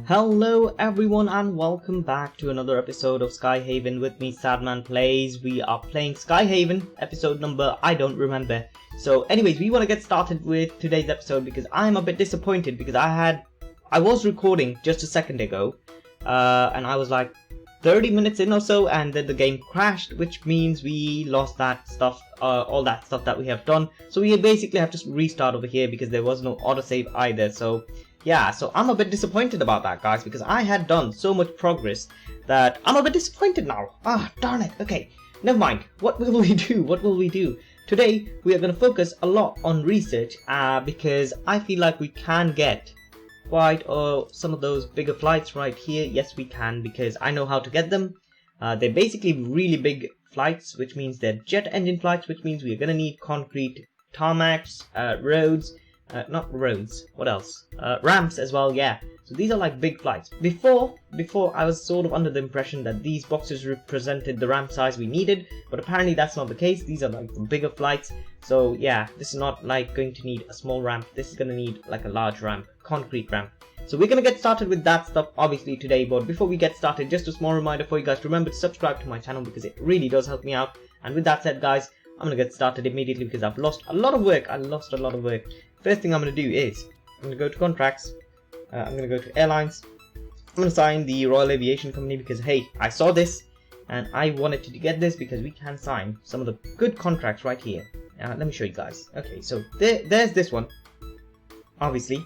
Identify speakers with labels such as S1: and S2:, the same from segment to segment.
S1: Hello everyone and welcome back to another episode of Skyhaven with me, Sadman Plays. We are playing Skyhaven, episode number I don't remember. So anyways, we want to get started with today's episode because I'm a bit disappointed because I was recording just a second ago and I was like 30 minutes in or so, and then the game crashed, which means we lost that stuff, all that stuff that we have done. So we basically have to restart over here because there was no autosave either. So yeah, so I'm a bit disappointed about that, guys, because I had done so much progress that I'm a bit disappointed now. Ah, darn it. Okay, never mind. What will we do? What will we do? Today, we are going to focus a lot on research because I feel like we can get quite some of those bigger flights right here. Yes, we can, because I know how to get them. They're basically really big flights, which means they're jet engine flights, which means we're going to need concrete tarmacs, roads. Not roads, what else? Ramps as well, yeah. So these are like big flights. Before I was sort of under the impression that these boxes represented the ramp size we needed, but apparently that's not the case. These are like the bigger flights. So yeah, this is not like going to need a small ramp. This is going to need like a large ramp, concrete ramp. So we're going to get started with that stuff obviously today, but before we get started, just a small reminder for you guys to remember to subscribe to my channel because it really does help me out. And with that said, guys, I'm going to get started immediately because I've lost a lot of work. First thing I'm going to do is, I'm going to go to contracts, I'm going to go to airlines, I'm going to sign the Royal Aviation Company because hey, I saw this and I wanted to get this because we can sign some of the good contracts right here. Let me show you guys. Okay, so there's this one, obviously,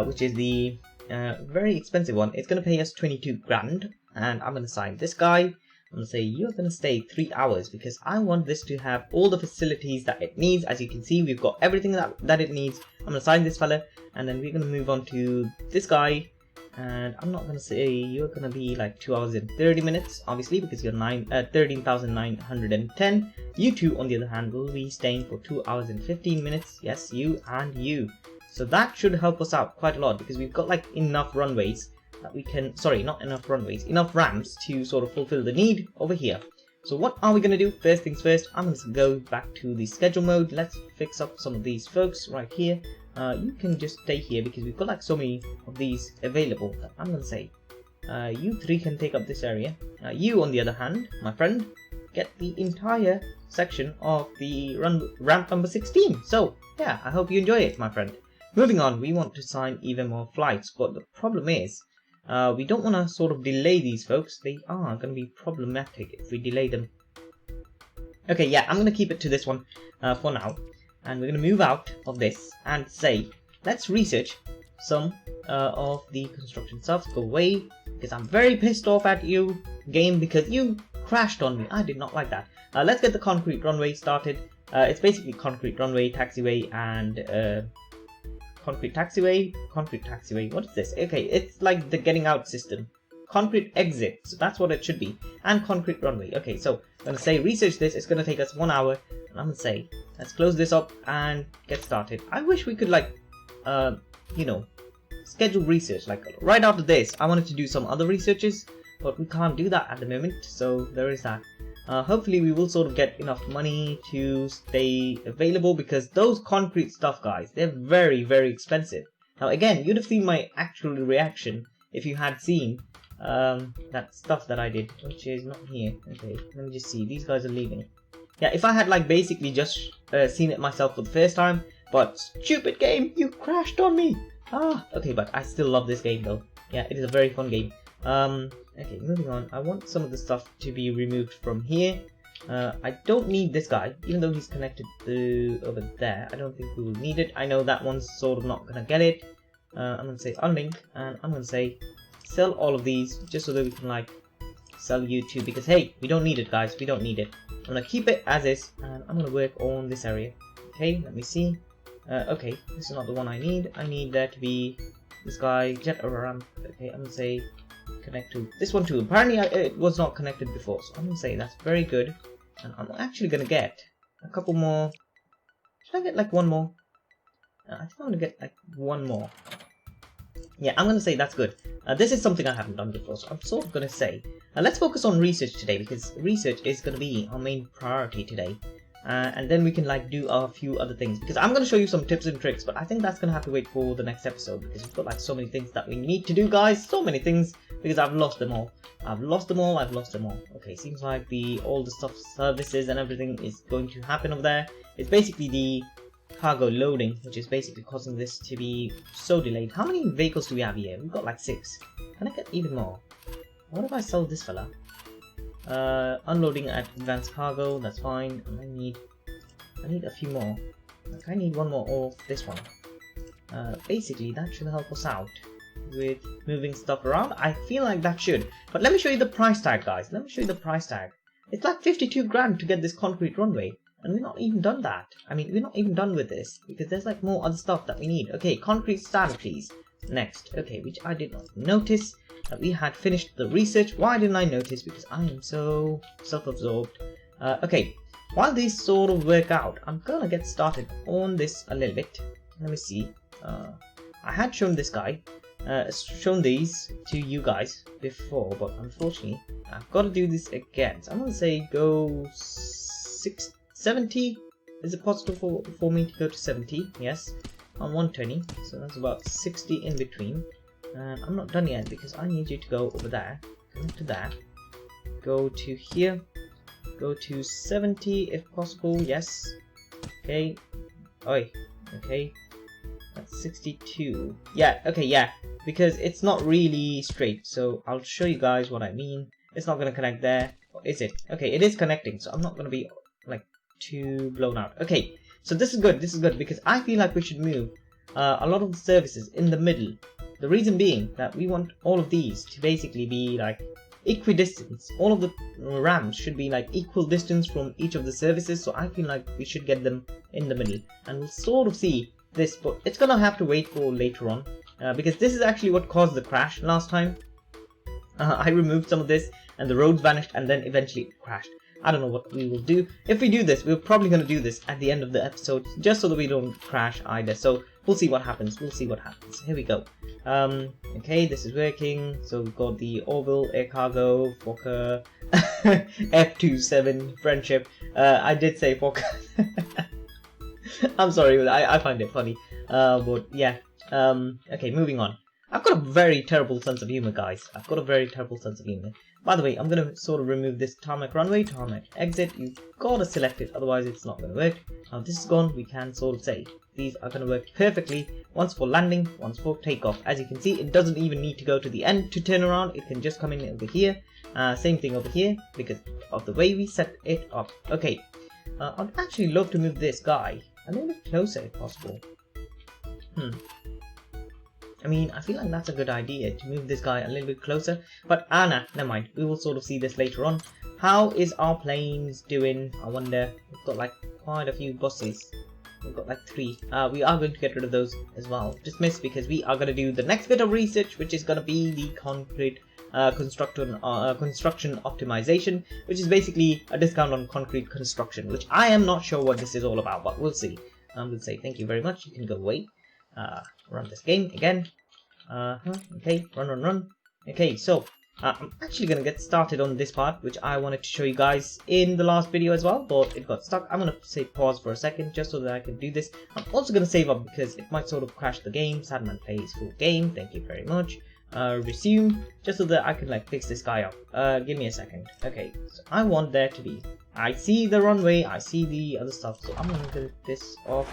S1: which is the very expensive one. It's going to pay us 22 grand and I'm going to sign this guy. I'm going to say you're going to stay 3 hours because I want this to have all the facilities that it needs. As you can see, we've got everything that it needs. I'm going to sign this fella and then we're going to move on to this guy. And I'm not going to say you're going to be like 2 hours and 30 minutes, obviously, because you're 13,910. You two, on the other hand, will be staying for 2 hours and 15 minutes. Yes, you and you. So that should help us out quite a lot because we've got like enough runways. That we can, sorry, not enough runways, enough ramps to sort of fulfill the need over here. So what are we going to do? First things first, I'm going to go back to the schedule mode. Let's fix up some of these folks right here. You can just stay here because we've got like so many of these available that I'm going to say you three can take up this area. You, on the other hand, my friend, get the entire section of the ramp number 16. So yeah, I hope you enjoy it, my friend. Moving on, we want to sign even more flights, but the problem is we don't want to sort of delay these folks. They are going to be problematic if we delay them. Okay, yeah, I'm going to keep it to this one for now. And we're going to move out of this and say, let's research some of the construction stuff. Go away, because I'm very pissed off at you, game, because you crashed on me. I did not like that. Let's get the concrete runway started. It's basically concrete runway, taxiway, and concrete taxiway, what is this? Okay, it's like the getting out system. Concrete exit, so that's what it should be. And concrete runway. Okay, so I'm going to say research this, it's going to take us 1 hour. And I'm going to say, let's close this up and get started. I wish we could like, you know, schedule research. Like right after this, I wanted to do some other researches, but we can't do that at the moment. So there is that. Hopefully we will sort of get enough money to stay available because those concrete stuff, guys, they're very, very expensive. Now again, you'd have seen my actual reaction if you had seen that stuff that I did, which is not here. Okay, let me just see. These guys are leaving. Yeah, if I had like basically just seen it myself for the first time, but stupid game, you crashed on me. Ah, okay, but I still love this game though. Yeah, it is a very fun game. Okay, moving on. I want some of the stuff to be removed from here. I don't need this guy, even though he's connected to over there. I don't think we will need it. I know that one's sort of not gonna get it. I'm gonna say unlink, and I'm gonna say sell all of these just so that we can like sell you two because hey, we don't need it, guys. We don't need it. I'm gonna keep it as is, and I'm gonna work on this area. Okay, let me see. Okay, this is not the one I need. I need there to be this guy jet ramp. Okay, I'm gonna say connect to this one too. Apparently it was not connected before, so I'm gonna say that's very good. And I'm actually gonna get a couple more. Should I get like one more? I think I'm gonna get like one more. Yeah, I'm gonna say that's good. This is something I haven't done before, so I'm sort of gonna say let's focus on research today because research is gonna be our main priority today. and then we can like do a few other things, because I'm going to show you some tips and tricks, but I think that's going to have to wait for the next episode, because we've got like so many things that we need to do, guys, so many things, because I've lost them all. Okay, seems like all the stuff, services and everything is going to happen over there. It's basically the cargo loading, which is basically causing this to be so delayed. How many vehicles do we have here? We've got like 6. Can I get even more? What if I sell this fella? Unloading at advanced cargo, that's fine. And I need a few more. Like, I need one more of this one. Basically that should help us out with moving stuff around. I feel like that should. But let me show you the price tag, guys. Let me show you the price tag. It's like 52 grand to get this concrete runway. And we're not even done that. I mean, we're not even done with this, because there's like more other stuff that we need. Okay, concrete starter, please. Next. Okay, which I did not notice that we had finished the research. Why didn't I notice? Because I am so self-absorbed. Okay, while these sort of work out, I'm gonna get started on this a little bit. Let me see. I had shown this guy, shown these to you guys before, but unfortunately, I've got to do this again. So I'm gonna say go 70. Is it possible for me to go to 70? Yes, on 120. So that's about 60 in between. And I'm not done yet, because I need you to go over there, go to that, go to here, go to 70 if possible. Yes. Okay. Oi. Okay. That's 62. Yeah. Okay. Yeah. Because it's not really straight. So I'll show you guys what I mean. It's not gonna connect there, or is it? Okay. It is connecting. So I'm not gonna be like too blown out. Okay. So this is good. This is good, because I feel like we should move a lot of the services in the middle. The reason being that we want all of these to basically be like equidistant. All of the ramps should be like equal distance from each of the services. So I feel like we should get them in the middle, and we'll sort of see this, but it's gonna have to wait for later on, because this is actually what caused the crash last time. I removed some of this and the roads vanished, and then eventually it crashed. I don't know what we will do. If we do this, we're probably going to do this at the end of the episode, just so that we don't crash either. So we'll see what happens. We'll see what happens. Here we go. Okay, this is working. So we've got the Orville, Air Cargo, Fokker, F27, Friendship. I did say Fokker. I'm sorry, but I find it funny. But yeah. Okay, moving on. I've got a very terrible sense of humor, guys. I've got a very terrible sense of humor. By the way, I'm going to sort of remove this tarmac runway, tarmac exit. You've got to select it, otherwise it's not going to work. Now this is gone, we can sort of say these are going to work perfectly. Once for landing, once for takeoff. As you can see, it doesn't even need to go to the end to turn around. It can just come in over here. Same thing over here, because of the way we set it up. Okay, I'd actually love to move this guy a little bit closer if possible. I mean, I feel like that's a good idea, to move this guy a little bit closer. But, nah, never mind. We will sort of see this later on. How is our planes doing? I wonder. We've got like quite a few buses. We've got like 3. We are going to get rid of those as well. Dismiss, because we are going to do the next bit of research, which is going to be the concrete construction optimization, which is basically a discount on concrete construction, which I am not sure what this is all about, but we'll see. I'm going to say thank you very much. You can go away. Run this game again. Okay, run. Okay, so I'm actually gonna get started on this part, which I wanted to show you guys in the last video as well, but it got stuck. I'm gonna say pause for a second just so that I can do this. I'm also gonna save up because it might sort of crash the game. Sadman plays full game. Thank you very much. Resume, just so that I can like fix this guy up. Give me a second. Okay, so I want there to be. I see the runway. I see the other stuff. So I'm gonna get this off.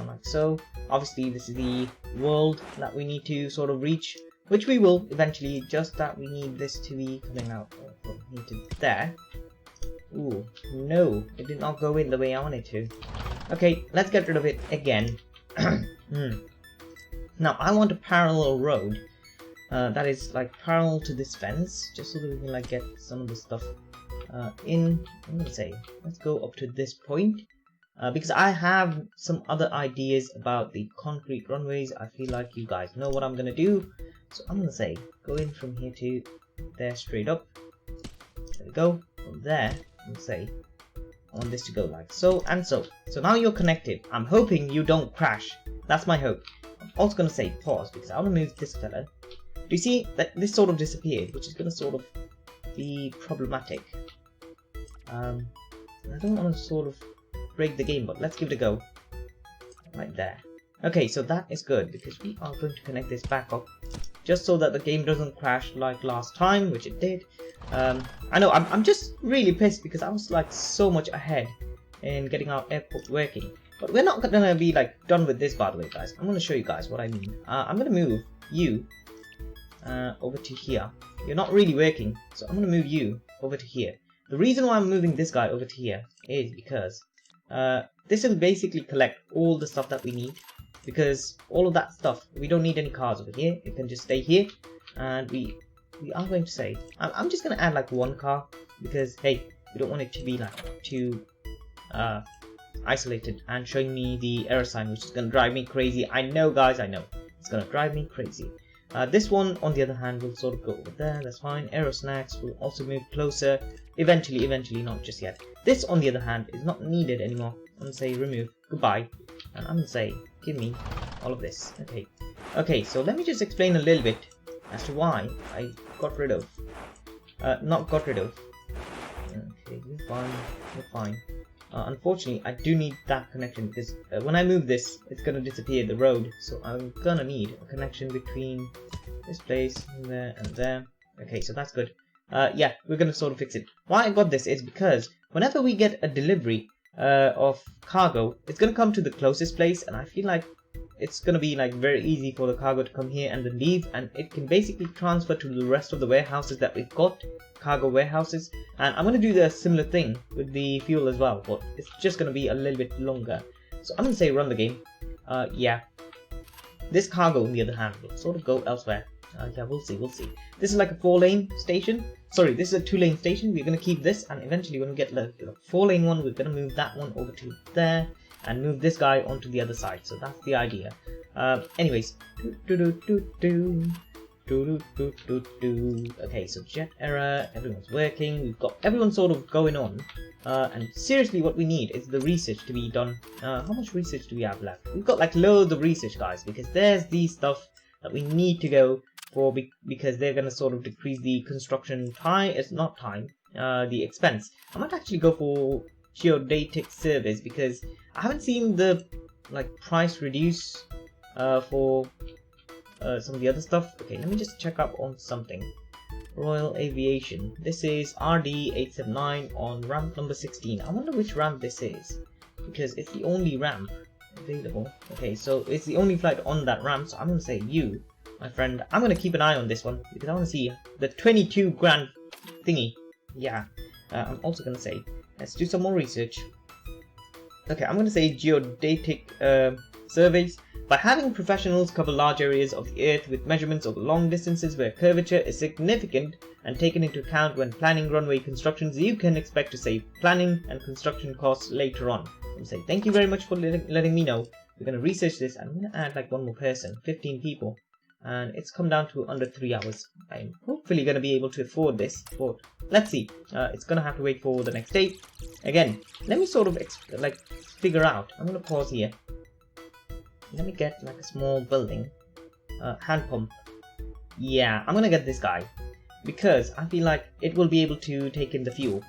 S1: Like so. Obviously this is the world that we need to sort of reach, which we will eventually, just that we need this to be coming out into there. Ooh, no, it did not go in the way I wanted to. Okay, let's get rid of it again. Now I want a parallel road that is like parallel to this fence, just so that we can like get some of the stuff in. I'm gonna say, let's go up to this point. Because I have some other ideas about the concrete runways. I feel like you guys know what I'm going to do. So I'm going to say, go in from here to there straight up. There we go. From there, I'm going to say, I want this to go like so and so. So now you're connected. I'm hoping you don't crash. That's my hope. I'm also going to say pause, because I want to move this fella. Do you see that this sort of disappeared, which is going to sort of be problematic. I don't want to sort of break the game, but let's give it a go. Right there. Okay, so that is good because we are going to connect this back up just so that the game doesn't crash like last time, which it did. I know I'm just really pissed because I was like so much ahead in getting our airport working. But we're not gonna be like done with this, by the way, guys. I'm gonna show you guys what I mean. I'm gonna move you over to here. You're not really working, so I'm gonna move you over to here. The reason why I'm moving this guy over to here is because this will basically collect all the stuff that we need. Because all of that stuff, we don't need any cars over here. It can just stay here, and we are going to say, I'm just gonna add like one car because hey, we don't want it to be like too isolated and showing me the error sign, which is gonna drive me crazy. I know, guys, I know it's gonna drive me crazy. This one, on the other hand, will sort of go over there. That's fine. Aero snacks will also move closer. Eventually, not just yet. This, on the other hand, is not needed anymore. I'm gonna say remove. Goodbye. And I'm gonna say give me all of this. Okay, so let me just explain a little bit as to why I got rid of not got rid of. Okay, you're fine. Unfortunately, I do need that connection because when I move this, it's gonna disappear the road, so I'm gonna need a connection between this place and there. Okay, so that's good. Yeah, we're gonna sort of fix it. Why I got this is because whenever we get a delivery of cargo, it's gonna come to the closest place, and I feel like it's gonna be like very easy for the cargo to come here and then leave, and it can basically transfer to the rest of the warehouses that we've got, cargo warehouses. And I'm gonna do the similar thing with the fuel as well, but it's just gonna be a little bit longer. So I'm gonna say run the game. Yeah, this cargo on the other hand will sort of go elsewhere. Yeah, we'll see. This is like a 4-lane station. Sorry, this is a 2-lane station. We're going to keep this, and eventually when we get the 4-lane one, we're going to move that one over to there and move this guy onto the other side. So that's the idea. Anyways. Okay, so jet error, everyone's working. We've got everyone sort of going on. And seriously, what we need is the research to be done. How much research do we have left? We've got like loads of research, guys, because there's these stuff that we need to go for because they're going to sort of decrease the construction time. It's not time, the expense. I might actually go for geodetic service because I haven't seen the like price reduce for some of the other stuff. Okay, let me just check up on something. Royal Aviation. This is RD879 on ramp number 16. I wonder which ramp this is because it's the only ramp available. Okay, so it's the only flight on that ramp, so I'm gonna say you, my friend. I'm gonna keep an eye on this one because I want to see the 22 grand thingy. Yeah, I'm also gonna say let's do some more research. Okay, I'm gonna say geodetic surveys. By having professionals cover large areas of the Earth with measurements over long distances where curvature is significant and taken into account when planning runway constructions, you can expect to save planning and construction costs later on. I'm saying thank you very much for letting me know. We're going to research this. I'm going to add like one more person, 15 people, and it's come down to under 3 hours. I'm hopefully going to be able to afford this, but let's see. It's going to have to wait for the next day. Again, let me sort of figure out. I'm going to pause here. Let me get like a small building. Hand pump. Yeah, I'm going to get this guy because I feel like it will be able to take in the fuel.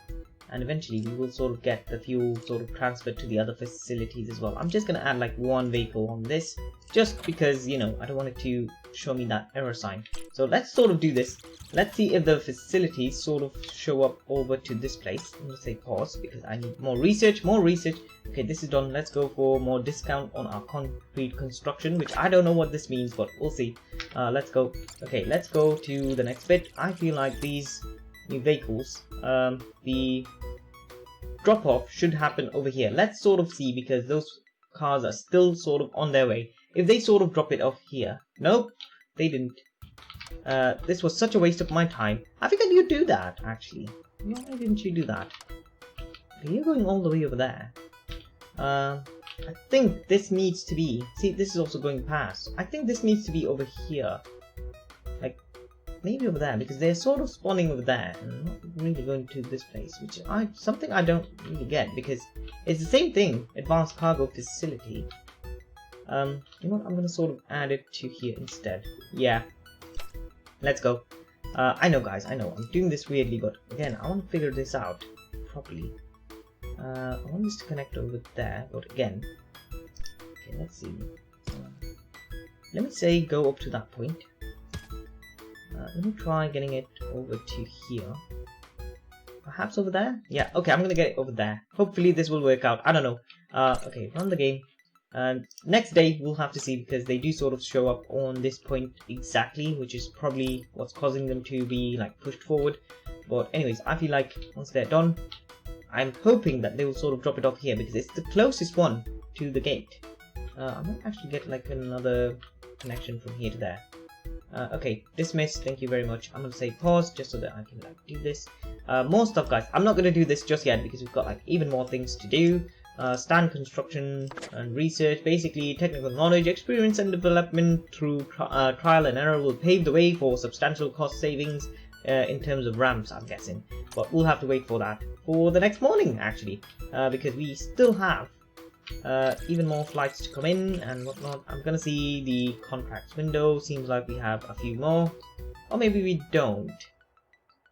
S1: And eventually we will sort of get the fuel sort of transferred to the other facilities as well. I'm just going to add like one vehicle on this just because, you know, I don't want it to show me that error sign. So let's sort of do this. Let's see if the facilities sort of show up over to this place. I'm going to say pause because I need more research. Okay, this is done. Let's go for more discount on our concrete construction, which I don't know what this means, but we'll see. Let's go. Okay, let's go to the next bit. I feel like these new vehicles, the drop off should happen over here. Let's sort of see because those cars are still sort of on their way. If they sort of drop it off here, nope, they didn't. This was such a waste of my time. I figured you'd do that actually. Why didn't you do that? Okay, you're going all the way over there. I think this needs to be, see, this is also going past. I think this needs to be over here. Like maybe over there because they're sort of spawning over there and not really going to this place, which something I don't really get because it's the same thing. Advanced cargo facility. You know what? I'm gonna sort of add it to here instead. Yeah. Let's go. I know, guys. I know I'm doing this weirdly, but again, I want to figure this out properly. I want this to connect over there, but again, okay, let's see. Let me say go up to that point. Let me try getting it over to here. Perhaps over there? Yeah, okay, I'm gonna get it over there. Hopefully this will work out. I don't know. Okay, run the game. Next day we'll have to see, because they do sort of show up on this point exactly, which is probably what's causing them to be like pushed forward. But anyways, I feel like once they're done, I'm hoping that they will sort of drop it off here, because it's the closest one to the gate. I might actually get like another connection from here to there. Okay, dismiss, thank you very much. I'm going to say pause just so that I can like do this. More stuff, guys. I'm not going to do this just yet because we've got like even more things to do. Stand construction and research, basically technical knowledge, experience and development through trial and error will pave the way for substantial cost savings in terms of ramps, I'm guessing. But we'll have to wait for that for the next morning, actually, because we still have even more flights to come in and whatnot. I'm gonna see the contracts window. Seems like we have a few more, or maybe we don't.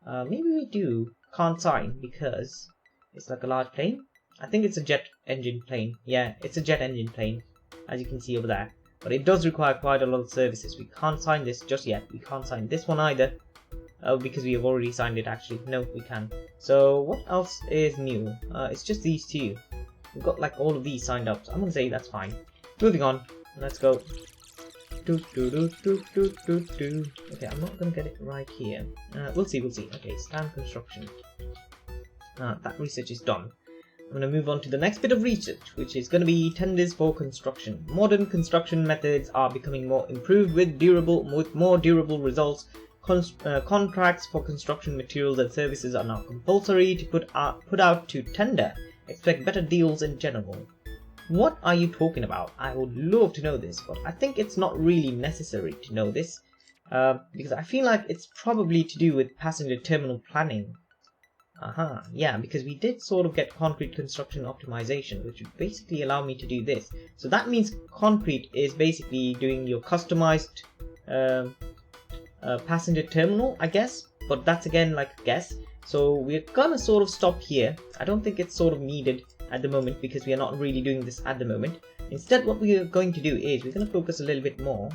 S1: Maybe we do. Can't sign because it's like a large plane. I think it's a jet engine plane. Yeah, it's a jet engine plane, as you can see over there. But it does require quite a lot of services. We can't sign this just yet. We can't sign this one either. Because we have already signed it, actually. No, we can. So what else is new? It's just these two. We've got like all of these signed up, so I'm gonna say that's fine. Moving on, let's go. Okay, I'm not gonna get it right here. We'll see. Okay, stand construction. That research is done. I'm gonna move on to the next bit of research, which is gonna be tenders for construction. Modern construction methods are becoming more improved with more durable results. Contracts for construction materials and services are now compulsory to put out to tender. Expect better deals in general. What are you talking about? I would love to know this, but I think it's not really necessary to know this, because I feel like it's probably to do with passenger terminal planning. Yeah, because we did sort of get concrete construction optimization, which would basically allow me to do this. So that means concrete is basically doing your customized passenger terminal, I guess, but that's again like a guess. So we're gonna sort of stop here. I don't think it's sort of needed at the moment because we are not really doing this at the moment. Instead, what we are going to do is we're gonna focus a little bit more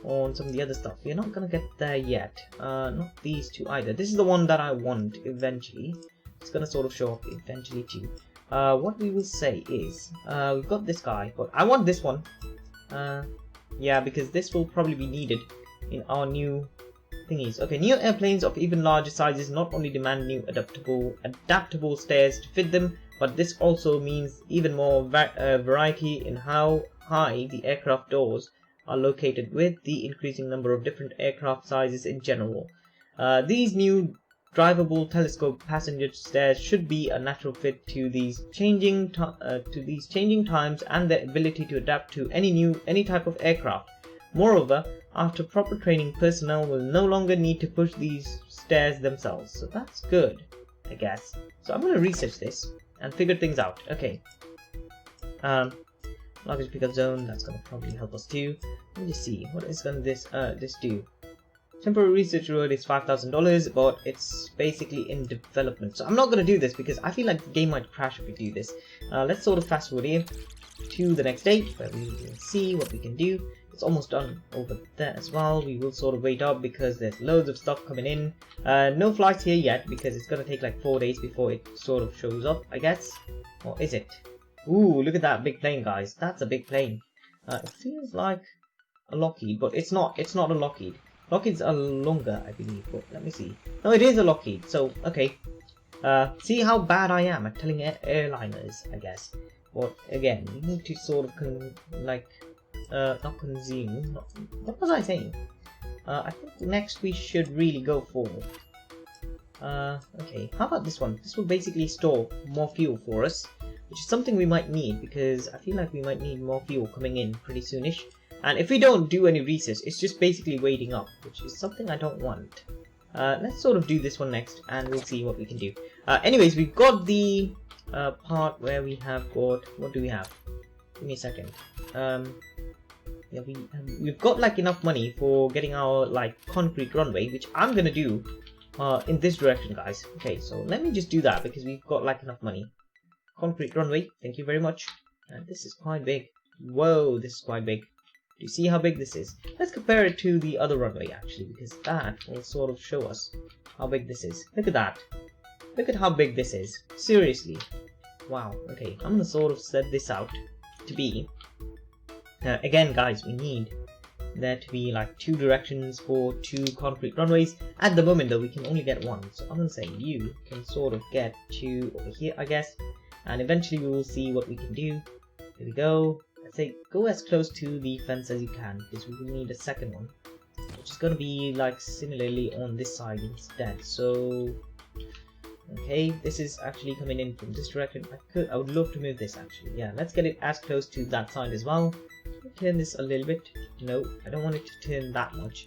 S1: on some of the other stuff. We're not gonna get there yet. Not these two either. This is the one that I want eventually. It's gonna sort of show up eventually too. What we will say is we've got this guy, but I want this one. Yeah, because this will probably be needed in our new thingies. Okay, new airplanes of even larger sizes not only demand new adaptable stairs to fit them, but this also means even more variety in how high the aircraft doors are located, with the increasing number of different aircraft sizes in general. These new drivable telescope passenger stairs should be a natural fit to these changing times and their ability to adapt to any type of aircraft. Moreover, after proper training, personnel will no longer need to push these stairs themselves. So that's good, I guess. So I'm going to research this and figure things out. Okay. Luggage pickup zone, that's going to probably help us too. Let me just see, what is going to this do? Temporary research reward is $5,000, but it's basically in development. So I'm not going to do this because I feel like the game might crash if we do this. Let's sort of fast forward here to the next day where we will see what we can do. It's almost done over there as well. We will sort of wait up because there's loads of stuff coming in. No flights here yet because it's going to take like 4 days before it sort of shows up, I guess. Or is it? Ooh, look at that big plane, guys. That's a big plane. It feels like a Lockheed, but it's not. It's not a Lockheed. Lockheeds are longer, I believe. But let me see. No, it is a Lockheed. So, okay. See how bad I am at telling airliners, I guess. But again, you need to sort of not consume. What was I saying? I think next we should really go for. Okay, how about this one? This will basically store more fuel for us, which is something we might need because I feel like we might need more fuel coming in pretty soonish. And if we don't do any research, it's just basically waiting up, which is something I don't want. Let's sort of do this one next, and we'll see what we can do. Anyways, we've got the part where we have got. What do we have? Give me a second. Yeah, we've got like enough money for getting our like concrete runway, which I'm gonna do in this direction, guys. Okay, so let me just do that because we've got like enough money. concrete runway. Thank you very much. And this is quite big. Whoa, this is quite big. Do you see how big this is? Let's compare it to the other runway actually, because that will sort of show us how big this is. Look at that. Look at how big this is. Seriously. Wow. Okay, I'm gonna sort of set this out to be. Again, guys, we need there to be like 2 directions for 2 concrete runways. At the moment, though, we can only get 1. So I'm gonna say you can sort of get 2 over here, I guess. And eventually we will see what we can do. Here we go. Let's say go as close to the fence as you can, because we will need a second one, which is gonna be like similarly on this side instead. So okay, this is actually coming in from this direction. I would love to move this actually. Yeah, let's get it as close to that side as well. Turn this a little bit. No, I don't want it to turn that much.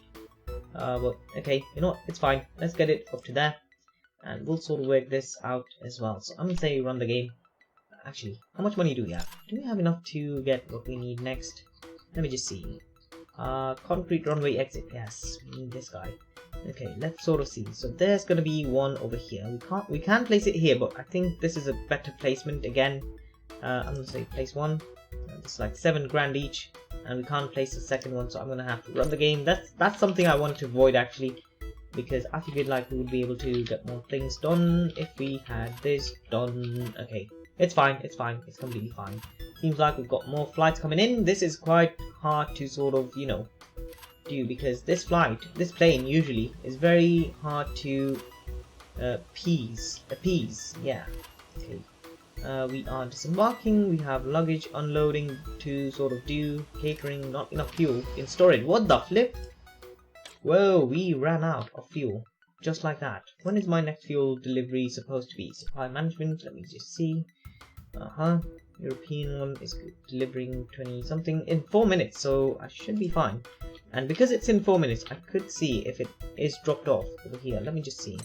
S1: But okay, you know what? It's fine. Let's get it up to there, and we'll sort of work this out as well. So I'm gonna say run the game. Actually, how much money do we have? Do we have enough to get what we need next? Let me just see. Concrete runway exit. Yes, we need this guy. Okay, let's sort of see. So there's gonna be one over here. We can place it here, but I think this is a better placement again. I'm gonna say place one. It's like 7 grand each, and we can't place the second one, so I'm gonna have to run the game. That's something I wanted to avoid actually, because I figured like we would be able to get more things done if we had this done. Okay, it's fine, it's fine, it's completely fine. Seems like we've got more flights coming in. This is quite hard to sort of, you know, do, because this plane usually is very hard to appease. Yeah. Okay. We are disembarking. We have luggage unloading to sort of do, catering, not enough fuel in storage. What the flip? Whoa, we ran out of fuel. Just like that. When is my next fuel delivery supposed to be? Supply management, let me just see. European one is delivering 20 something in 4 minutes, so I should be fine. And because it's in 4 minutes, I could see if it is dropped off over here. Let me just see.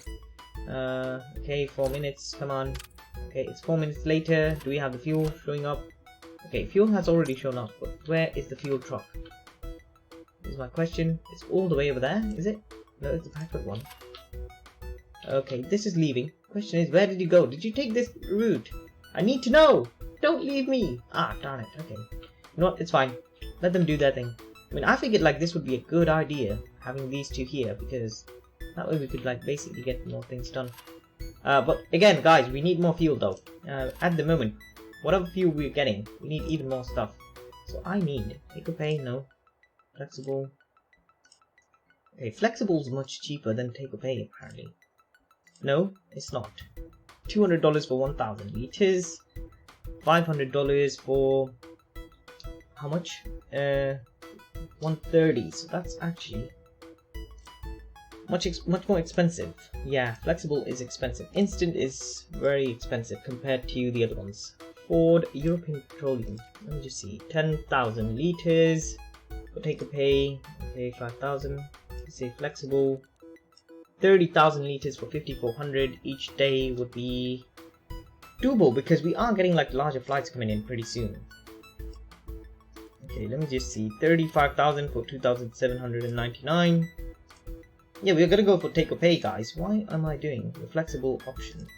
S1: Okay, 4 minutes, come on. Okay, it's 4 minutes later. Do we have the fuel showing up? Okay, fuel has already shown up, but where is the fuel truck? Is my question. It's all the way over there, is it? No, it's the packet one. Okay, this is leaving. Question is, where did you go? Did you take this route? I need to know! Don't leave me! Ah, darn it. Okay. You know what? It's fine. Let them do their thing. I mean, I figured like this would be a good idea, having these two here, because that way we could like basically get more things done. But again, guys, we need more fuel though. At the moment, whatever fuel we're getting, we need even more stuff. So I need take-or-pay, no. Flexible. Okay, flexible is much cheaper than take-or-pay apparently. No, it's not. $200 for 1,000 liters. $500 for how much? 130. So that's actually much more expensive. Yeah, flexible is expensive. Instant is very expensive compared to the other ones. Ford European Petroleum. Let me just see. 10,000 liters. For take-or-pay. Okay, 5,000. Let's say flexible. 30,000 liters for 5,400 each day would be doable, because we are getting like larger flights coming in pretty soon. Okay, let me just see. 35,000 for 2,799. Yeah, we're gonna go for take-or-pay, guys. Why am I doing the flexible option?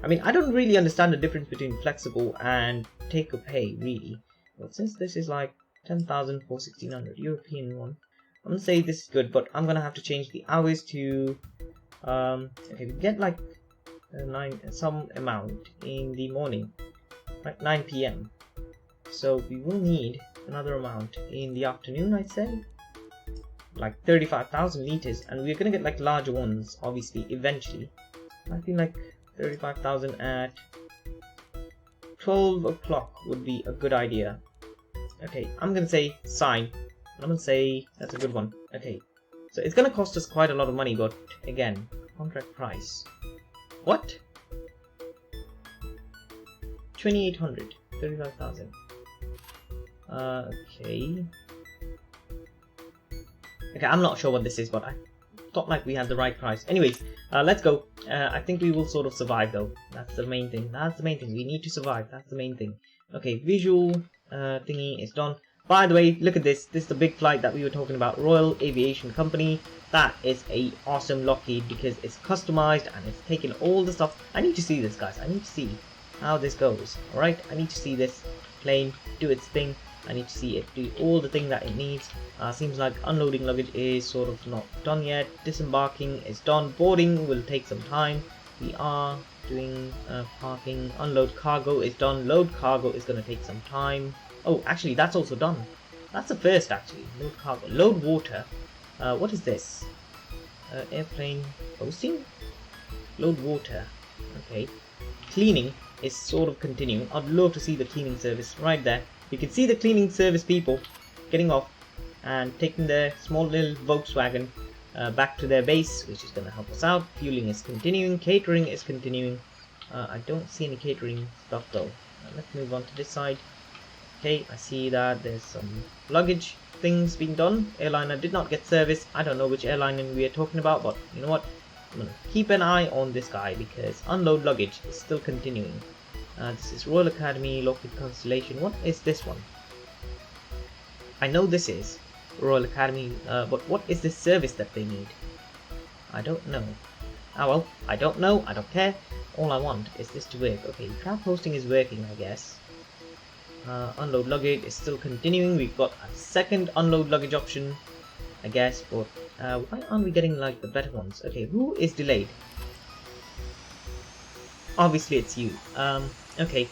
S1: I mean, I don't really understand the difference between flexible and take-or-pay, really. But since this is like 10,000 for 1,600, European one, I'm gonna say this is good, but I'm gonna have to change the hours to okay, we get like some amount in the morning, like 9 PM. So we will need another amount in the afternoon, I'd say, like 35,000 liters, and we're gonna get like larger ones, obviously, eventually. I think like 35,000 at 12 o'clock would be a good idea. Okay, I'm gonna say sign. I'm gonna say that's a good one. Okay, so it's gonna cost us quite a lot of money, but again, contract price. What? 2,800. 35,000. Okay. Okay, I'm not sure what this is, but I thought like we had the right price. Anyways, let's go. I think we will sort of survive though. That's the main thing. That's the main thing. We need to survive. That's the main thing. Okay, visual thingy is done. By the way, look at this. This is the big flight that we were talking about. Royal Aviation Company. That is a awesome Lockheed, because it's customized and it's taken all the stuff. I need to see this, guys. I need to see. how this goes. Alright, I need to see this plane do its thing. I need to see it do all the thing that it needs. Seems like unloading luggage is sort of not done yet. Disembarking is done. Boarding will take some time. We are doing parking. Unload cargo is done. Load cargo is going to take some time. Oh, actually, that's also done. That's the first, actually. Load cargo. Load water. What is this? Airplane hosting? Load water. Okay. Cleaning is sort of continuing. I'd love to see the cleaning service right there. You can see the cleaning service people getting off and taking their small little Volkswagen back to their base, which is going to help us out. Fueling is continuing. Catering is continuing. I don't see any catering stuff though. Let's move on to this side. Okay, I see that there's some luggage things being done. Airliner did not get service. I don't know which airliner we are talking about, but you know what? I'm going to keep an eye on this guy because unload luggage is still continuing. This is Royal Academy, Lockheed Constellation. What is this one? I know this is Royal Academy, but what is this service that they need? I don't know. Ah well, I don't know, I don't care. All I want is this to work. Okay, crowd posting is working, I guess. Unload luggage is still continuing. We've got a second unload luggage option, I guess, but why aren't we getting like the better ones? Okay, who is delayed? Obviously it's you. Okay.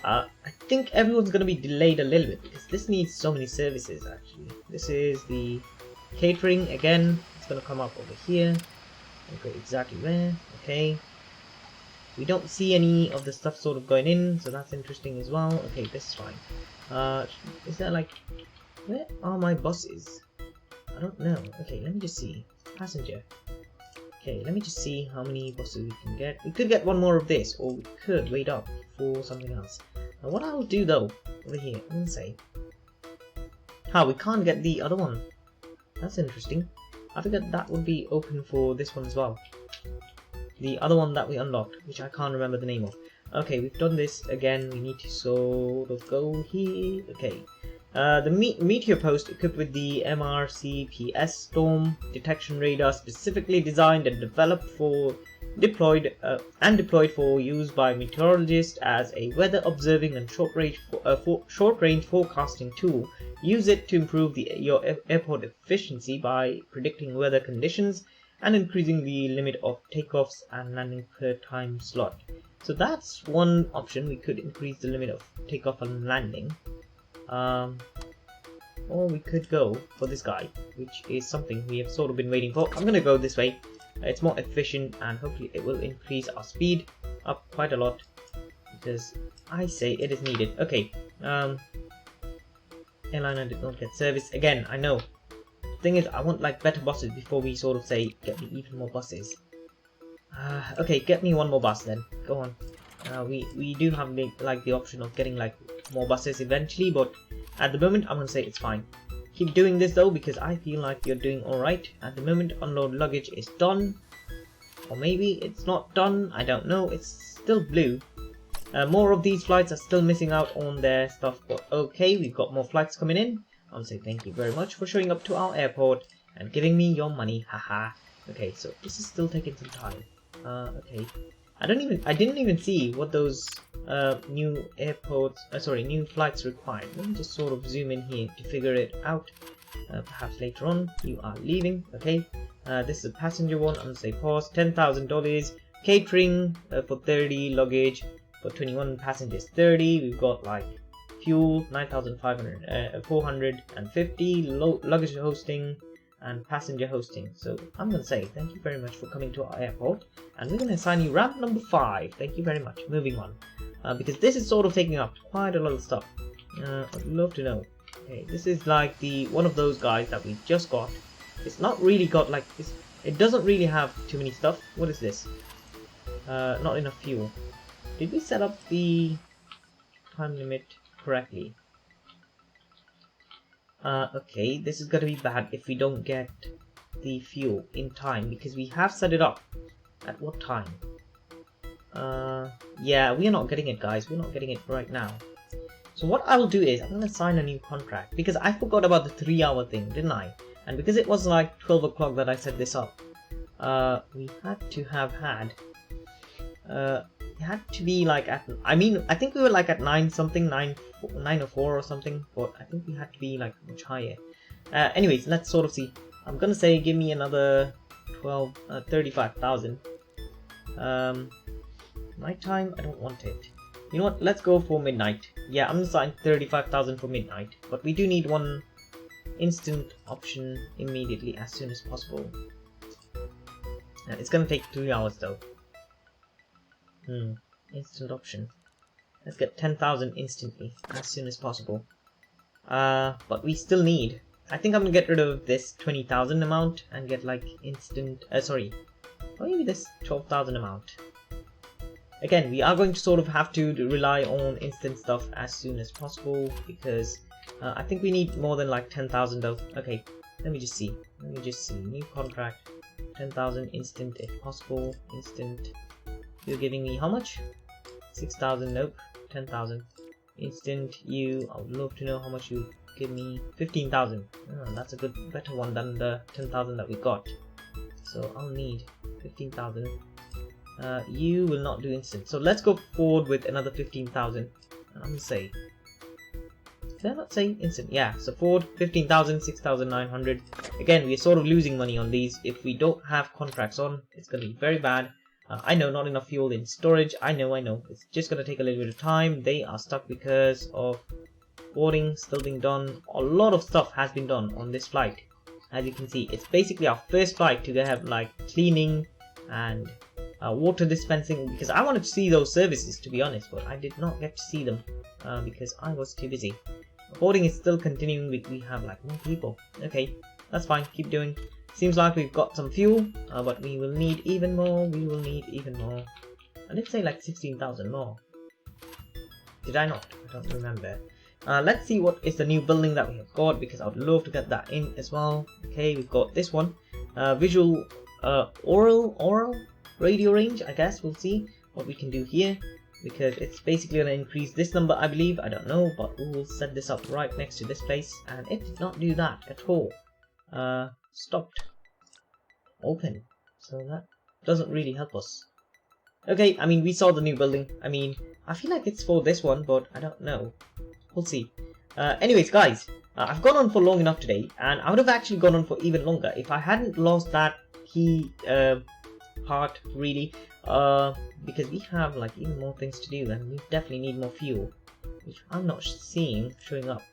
S1: I think everyone's gonna be delayed a little bit because this needs so many services actually. This is the catering again. It's gonna come up over here. Okay, exactly where. Okay. We don't see any of the stuff sort of going in, so that's interesting as well. Okay, this is fine. Is there like, where are my buses? I don't know. Okay, let me just see. Passenger. Okay, let me just see how many buses we can get. We could get one more of this, or we could wait up for something else. Now, what I'll do though, over here, I'm gonna say, we can't get the other one. That's interesting. I figured that would be open for this one as well. The other one that we unlocked, which I can't remember the name of. Okay, we've done this again. We need to sort of go here. Okay. The meteor post equipped with the MRCPS storm detection radar, specifically designed and developed for deployed for use by meteorologists as a weather observing and short range forecasting tool. Use it to improve your airport efficiency by predicting weather conditions and increasing the limit of takeoffs and landing per time slot. So that's one option. We could increase the limit of takeoff and landing. Or we could go for this guy, which is something we have sort of been waiting for. I'm gonna go this way. It's more efficient and hopefully it will increase our speed up quite a lot because I say it is needed. Okay, airliner did not get service again. I know. Thing is, I want like better buses before we sort of say get me even more buses. Okay, get me one more bus then. Go on. We do have like the option of getting like more buses eventually, but at the moment I'm gonna say it's fine. Keep doing this though because I feel like you're doing alright. At the moment unload luggage is done, or maybe it's not done, I don't know. It's still blue. More of these flights are still missing out on their stuff, but okay, we've got more flights coming in. I'll say thank you very much for showing up to our airport and giving me your money, haha. Okay, so this is still taking some time. Okay. I didn't even see what those new flights required. Let me just sort of zoom in here to figure it out. Perhaps later on. You are leaving, okay. This is a passenger one. I'm gonna say pause. $10,000. Catering for 30, luggage for 21, passengers 30. We've got like fuel 450, luggage hosting and passenger hosting. So I'm gonna say thank you very much for coming to our airport, and we're gonna assign you ramp number 5. Thank you very much. Moving on, because this is sort of taking up quite a lot of stuff. I'd love to know. Okay, this is like one of those guys that we just got. It's not really got like this. It doesn't really have too many stuff. What is this? Not enough fuel. Did we set up the time limit correctly? Okay, this is gonna be bad if we don't get the fuel in time because we have set it up. At what time? Yeah, we are not getting it, guys. We're not getting it right now. So what I'll do is I'm gonna sign a new contract because I forgot about the 3-hour thing, didn't I? And because it was like 12 o'clock that I set this up, we had to have had we had to be like at, I mean, I think we were like at 9 something, 904 or something, but I think we had to be like much higher. Anyways, let's sort of see. I'm gonna say give me another 35,000. Nighttime, I don't want it. You know what, let's go for midnight. Yeah, I'm gonna sign 35,000 for midnight, but we do need one instant option immediately as soon as possible. It's gonna take 3 hours though. Instant option. Let's get 10,000 instantly as soon as possible. But we still need, I think I'm gonna get rid of this 20,000 amount and get like instant, sorry, maybe this 12,000 amount. Again, we are going to sort of have to rely on instant stuff as soon as possible because I think we need more than like 10,000 though. Okay, let me just see. New contract, 10,000 instant if possible. Instant. You're giving me how much? 6,000. Nope. 10,000. Instant. I would love to know how much you give me. 15,000. Oh, that's a better one than the 10,000 that we got. So I'll need 15,000. You will not do instant. So let's go forward with another 15,000. I'm gonna say. Did I not say instant? Yeah, so forward 15,000, 6,900. Again, we're sort of losing money on these. If we don't have contracts on, it's gonna be very bad. I know, not enough fuel in storage. I know. It's just gonna take a little bit of time. They are stuck because of boarding still being done. A lot of stuff has been done on this flight. As you can see, it's basically our first flight to have like cleaning and water dispensing, because I wanted to see those services, to be honest, but I did not get to see them because I was too busy. Boarding is still continuing. We have like more people. Okay, that's fine. Keep doing. Seems like we've got some fuel, but we will need even more. I did say like 16,000 more. Did I not? I don't remember. Let's see what is the new building that we have got, because I would love to get that in as well. Okay, we've got this one. Visual oral radio range. I guess we'll see what we can do here, because it's basically going to increase this number, I believe. I don't know, but we'll set this up right next to this place, and it did not do that at all. Stopped. Open. So that doesn't really help us. Okay, I mean, we saw the new building. I mean, I feel like it's for this one, but I don't know. We'll see. Anyways, guys, I've gone on for long enough today, and I would have actually gone on for even longer if I hadn't lost that key part, really. Because we have like even more things to do, and we definitely need more fuel, which I'm not seeing showing up.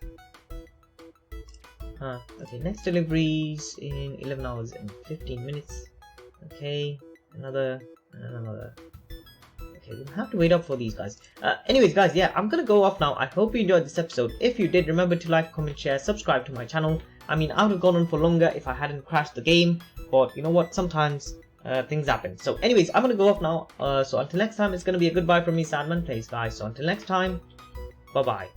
S1: Okay, next deliveries in 11 hours and 15 minutes. Okay, another. Okay, we'll have to wait up for these guys. Anyways, guys, yeah, I'm gonna go off now. I hope you enjoyed this episode. If you did, remember to like, comment, share, subscribe to my channel. I mean, I would have gone on for longer if I hadn't crashed the game, but you know what? Sometimes things happen. So anyways, I'm gonna go off now. So until next time, it's gonna be a goodbye from me, Sadman Plays, guys. So until next time, bye bye.